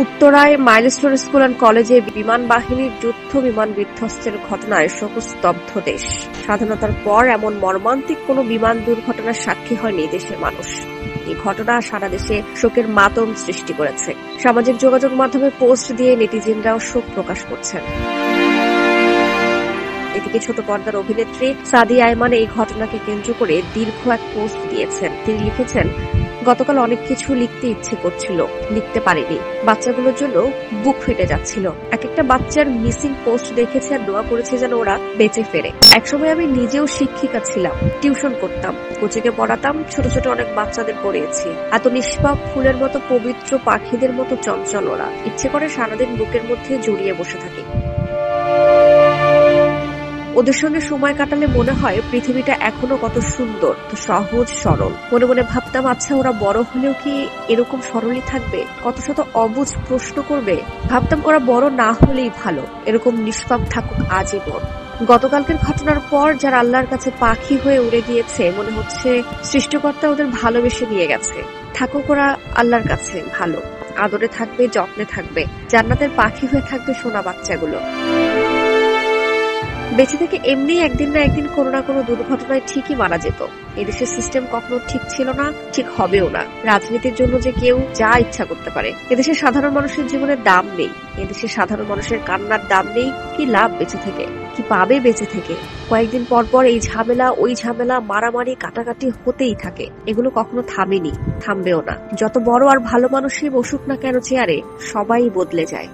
উত্তরায় milestone school and কলেজে বিমান বাহিনীর যুদ্ধ বিমান বিধ্বস্তের ঘটনায় শোকস্তব্ধ দেশ। স্বাধীনতার পর এমন মর্মান্তিক কোনো বিমান দুর্ঘটনার সাক্ষী হয়নি দেশের মানুষ। এই ঘটনা সারা দেশে শোকের মাতম সৃষ্টি করেছে। সামাজিক যোগাযোগ মাধ্যমে পোস্ট দিয়ে নেটিজেনরাও শোক প্রকাশ করছেন। এদিকে ছোট পর্দার অভিনেত্রী সাদিয়া আয়মান এই ঘটনাকে কেন্দ্র করে দীর্ঘ এক পোস্ট দিয়েছেন। তিনি লিখেছেন, গতকাল অনেক কিছু লিখতে ইচ্ছে করছিল, লিখতে পারিনি। বাচ্চাগুলোর জন্য বুক ফেটে যাচ্ছিল। এক একটা বাচ্চার মিসিং পোস্ট দেখেছি আর দোয়া করেছি যেন ওরা বেঁচে ফেরে। একসময় আমি নিজেও শিক্ষিকা ছিলাম, টিউশন করতাম, কোচিংয়ে পড়াতাম, ছোট ছোট অনেক বাচ্চাদের পড়িয়েছি। এত নিষ্পাপ ফুলের মতো পবিত্র, পাখিদের মতো চঞ্চল ওরা। ইচ্ছে করে সারাদিন বুকের মধ্যে জড়িয়ে বসে থাকি। ওদের সঙ্গে সময় কাটালে মনে হয় পৃথিবীটা এখনো কত সুন্দর, তো সহজ সরল। মনে মনে ভাবতাম, আচ্ছা ওরা বড় হলেও কি এরকম সরলই থাকবে? কত শত অবুঝ প্রশ্ন করবে। ভাবতাম ওরা বড় না হলেই ভালো, এরকম নিষ্পাপ থাকুক আজীবন। গতকালকের ঘটনার পর যারা আল্লাহর কাছে পাখি হয়ে উড়ে গিয়েছে, মনে হচ্ছে সৃষ্টিকর্তা ওদের ভালোবেসে নিয়ে গেছে। থাকুক ওরা আল্লাহর কাছে ভালো, আদরে থাকবে, যত্নে থাকবে, জান্নাতের পাখি হয়ে থাকবে সোনা বাচ্চাগুলো। বেঁচে থেকে এমনি একদিন না একদিন কোনো না কোনো দুর্ঘটনায় ঠিকই মারা যেত। এদেশের সিস্টেম কখনো ঠিক ছিল না, ঠিক হবেও না। রাজনীতির জন্য যে কেউ যা ইচ্ছা করতে পারে। এদেশের সাধারণ মানুষের জীবনের দাম নেই, এদেশের সাধারণ মানুষের কান্নার দাম নেই। কি লাভ বেঁচে থেকে? কি পাবে বেঁচে থেকে? কয়েকদিন পর পর এই ঝামেলা ওই ঝামেলা, মারামারি কাটাকাটি হতেই থাকে। এগুলো কখনো থামেনি, থামবেও না। যত বড় আর ভালো মানুষই বসুক না কেন চেয়ারে, সবাই বদলে যায়।